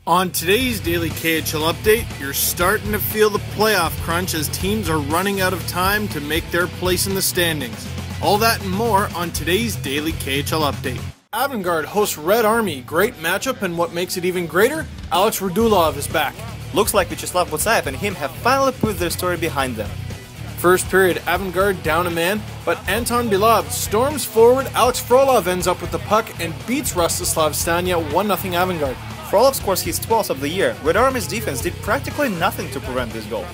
On today's daily KHL update, you're starting to feel the playoff crunch as teams are running out of time to make their place in the standings. All that and more on today's daily KHL update. Avangard hosts Red Army, great matchup, and what makes it even greater, Alex Radulov is back. Looks like Vyacheslav Butsayev and him have finally put their story behind them. First period, Avangard down a man, but Anton Belov storms forward, Alex Frolov ends up with the puck and beats Rostislav Stanya 1-0 Avangard. Frolov scores his 12th of the year. Red Army's defense did practically nothing to prevent this goal.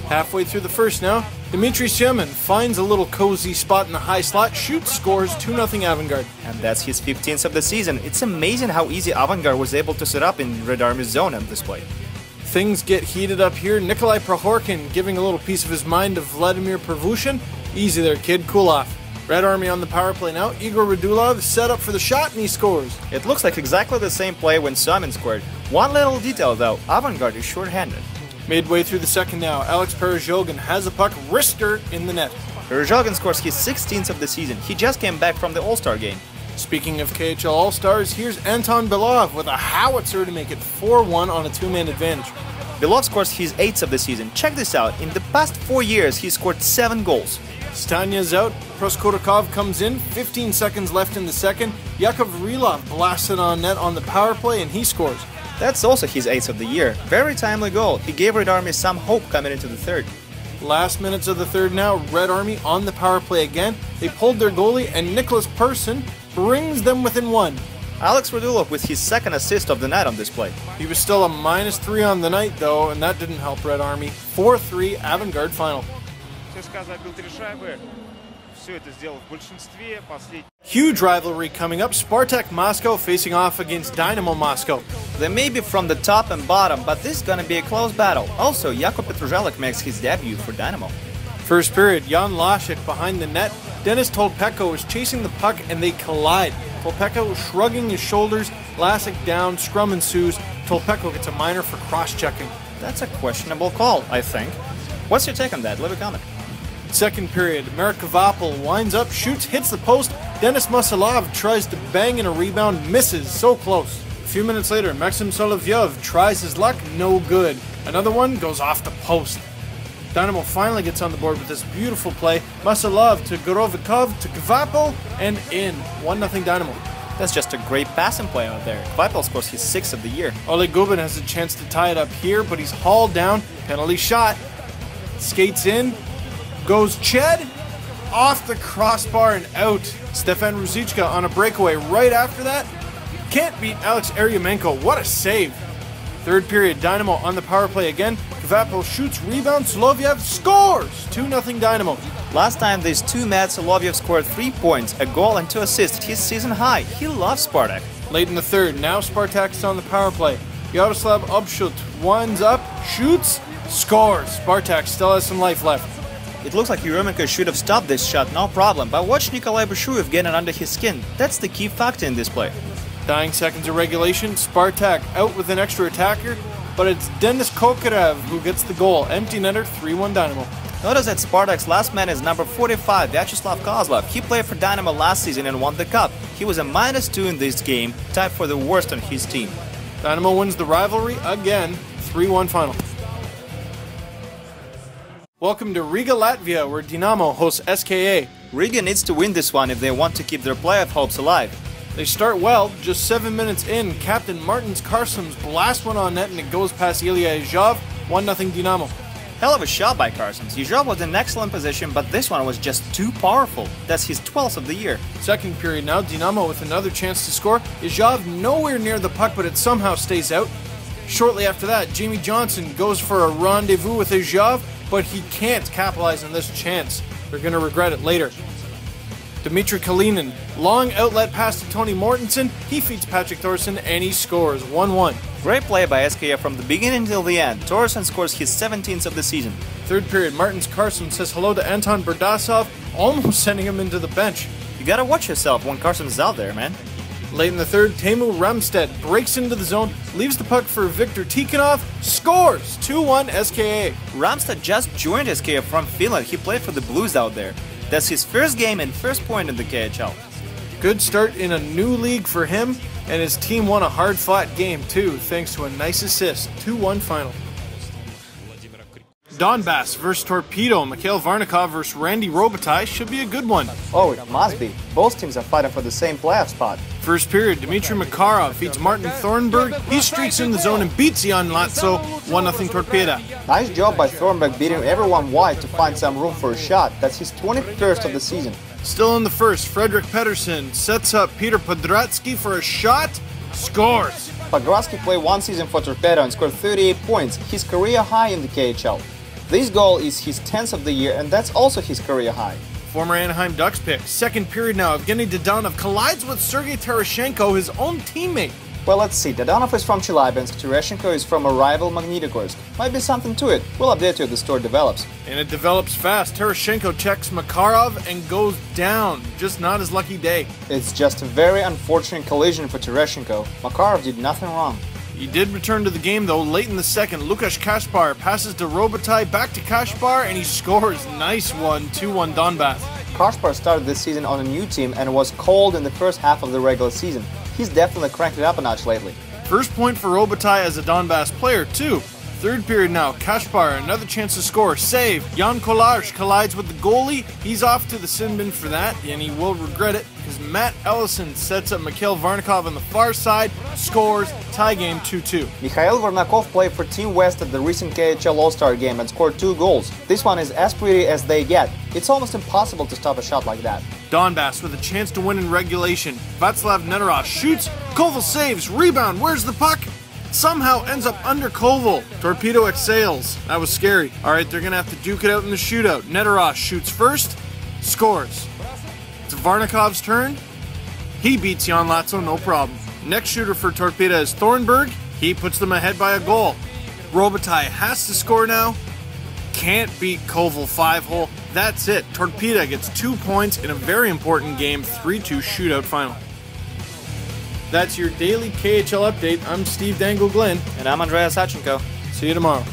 Halfway through the first now, Dmitry Syemin finds a little cozy spot in the high slot, shoots, scores 2-0 Avangard. And that's his 15th of the season. It's amazing how easy Avangard was able to set up in Red Army's zone on this play. Things get heated up here. Nikolai Prohorkin giving a little piece of his mind to Vladimir Pervushin. Easy there, kid, cool off. Red Army on the power play now. Igor Radulov is set up for the shot and he scores. It looks like exactly the same play when Syemin scored. One little detail though, Avangard is short-handed. Midway through the second now, Alex Perezhogin has a puck, wrister in the net. Perezhogin scores his 16th of the season. He just came back from the All-Star game. Speaking of KHL All-Stars, here's Anton Belov with a howitzer to make it 4-1 on a two-man advantage. Belov scores his 8th of the season. Check this out, in the past 4 years he scored 7 goals. Stanya's out, Proskodakov comes in, 15 seconds left in the second. Yakov Rylov blasted on net on the power play and he scores. That's also his 8th of the year. Very timely goal. He gave Red Army some hope coming into the third. Last minutes of the third now, Red Army on the power play again. They pulled their goalie and Nicholas Persson brings them within one. Alex Radulov with his second assist of the night on this play. He was still a -3 on the night though, and that didn't help Red Army. 4-3 Avangard final. Huge rivalry coming up. Spartak Moscow facing off against Dynamo Moscow. They may be from the top and bottom, but this is gonna be a close battle. Also, Jakub Petruzhelek makes his debut for Dynamo. First period, Jan Lashik behind the net. Dennis Tolpeko is chasing the puck and they collide. Tolpeko shrugging his shoulders, Lashik down, scrum ensues. Tolpeko gets a minor for cross-checking. That's a questionable call, I think. What's your take on that? Leave a comment. Second period, Marek Kvapil winds up, shoots, hits the post. Denis Masalov tries to bang in a rebound, misses, so close. A few minutes later, Maxim Solovyov tries his luck, no good. Another one goes off the post. Dynamo finally gets on the board with this beautiful play. Masalov to Gorovikov to Kvapil and in. 1-0 Dynamo. That's just a great passing play out there. Kvapil scores his 6th of the year. Oleg Gubin has a chance to tie it up here, but he's hauled down. Penalty shot. Skates in. Goes Ched off the crossbar and out. Stefan Ruzichka on a breakaway right after that. Can't beat Alex Eryumenko. What a save. Third period, Dynamo on the power play again. Kvapil shoots, rebounds, Solovyev scores! 2-0 Dynamo. Last time these two met, Solovyev scored 3 points, a goal and 2 assists, his season high. He loves Spartak. Late in the third, now Spartak's on the power play. Yaroslav Obshut winds up, shoots, scores. Spartak still has some life left. It looks like Eryumenko should have stopped this shot, no problem, but watch Nikolai Bushuev getting under his skin. That's the key factor in this play. Dying seconds of regulation, Spartak out with an extra attacker, but it's Denis Kokarev who gets the goal. Empty netter, 3-1 Dynamo. Notice that Spartak's last man is number 45, Vyacheslav Kozlov. He played for Dynamo last season and won the cup. He was a -2 in this game, tied for the worst on his team. Dynamo wins the rivalry again, 3-1 final. Welcome to Riga, Latvia, where Dinamo hosts SKA. Riga needs to win this one if they want to keep their playoff hopes alive. They start well, just 7 minutes in, Captain Martins Karsums blast one on net and it goes past Ilya Izhov, 1-0 Dinamo. Hell of a shot by Karsums. Izhov was in an excellent position, but this one was just too powerful. That's his 12th of the year. Second period now, Dinamo with another chance to score. Izhov nowhere near the puck, but it somehow stays out. Shortly after that, Jamie Johnson goes for a rendezvous with Izhov, but he can't capitalize on this chance. They're going to regret it later. Dmitry Kalinin, long outlet pass to Tony Mortensen, he feeds Patrick Thorson and he scores 1-1. Great play by SKA from the beginning till the end. Thorson scores his 17th of the season. Third period, Martins Carson says hello to Anton Berdasov, almost sending him into the bench. You gotta watch yourself when Carson's out there, man. Late in the third, Teemu Ramstedt breaks into the zone, leaves the puck for Viktor Tikhonov, scores! 2-1 SKA. Ramstedt just joined SKA from Finland. He played for the Blues out there. That's his first game and first point in the KHL. Good start in a new league for him, And his team won a hard-fought game too, thanks to a nice assist. 2-1 final. Donbass versus Torpedo. Mikhail Varnikov versus Randy Robitaille should be a good one. Oh, it must be. Both teams are fighting for the same playoff spot. First period, Dmitry Makarov beats Martin Thornburg. He streaks in the zone and beats Jan Latso. 1-0 Torpedo. Nice job by Thornburg beating everyone wide to find some room for a shot. That's his 21st of the season. Still in the first, Frederick Pedersen sets up Peter Podratsky for a shot. Scores. Podratsky played one season for Torpedo and scored 38 points, his career high in the KHL. This goal is his 10th of the year, and that's also his career high. Former Anaheim Ducks pick. Second period now, Evgeny Dodonov collides with Sergei Tereshchenko, his own teammate. Well, let's see. Dodonov is from Chelyabinsk, Tereshchenko is from a rival Magnitogorsk. Might be something to it. We'll update you as the story develops. And it develops fast. Tereshchenko checks Makarov and goes down. Just not his lucky day. It's just a very unfortunate collision for Tereshchenko. Makarov did nothing wrong. He did return to the game though late in the second. Lukasz Kaspar passes to Robitaille, back to Kaspar, and he scores. Nice one, 2-1 Donbass. Kaspar started this season on a new team and was cold in the first half of the regular season. He's definitely cranked it up a notch lately. First point for Robitaille as a Donbass player too. Third period now, Kaspar, another chance to score. Save. Jan Kolarz collides with the goalie. He's off to the sin bin for that, and he will regret it because Matt Ellison sets up Mikhail Varnikov on the far side, scores, tie game 2-2. Mikhail Varnikov played for Team West at the recent KHL All-Star game and scored 2 goals. This one is as pretty as they get. It's almost impossible to stop a shot like that. Donbass with a chance to win in regulation. Václav Nedoros shoots, Koval saves, rebound, where's the puck? Somehow ends up under Koval. Torpedo exhales. That was scary. Alright, they're going to have to duke it out in the shootout. Nedoros shoots first, scores. It's Varnikov's turn. He beats Jan Latso, no problem. Next shooter for Torpedo is Thornburg. He puts them ahead by a goal. Robitaille has to score now. Can't beat Koval 5-hole. That's it. Torpedo gets 2 points in a very important game, 3-2 shootout final. That's your daily KHL update. I'm Steve Dangle Glenn. And I'm Andreas Sachenko. See you tomorrow.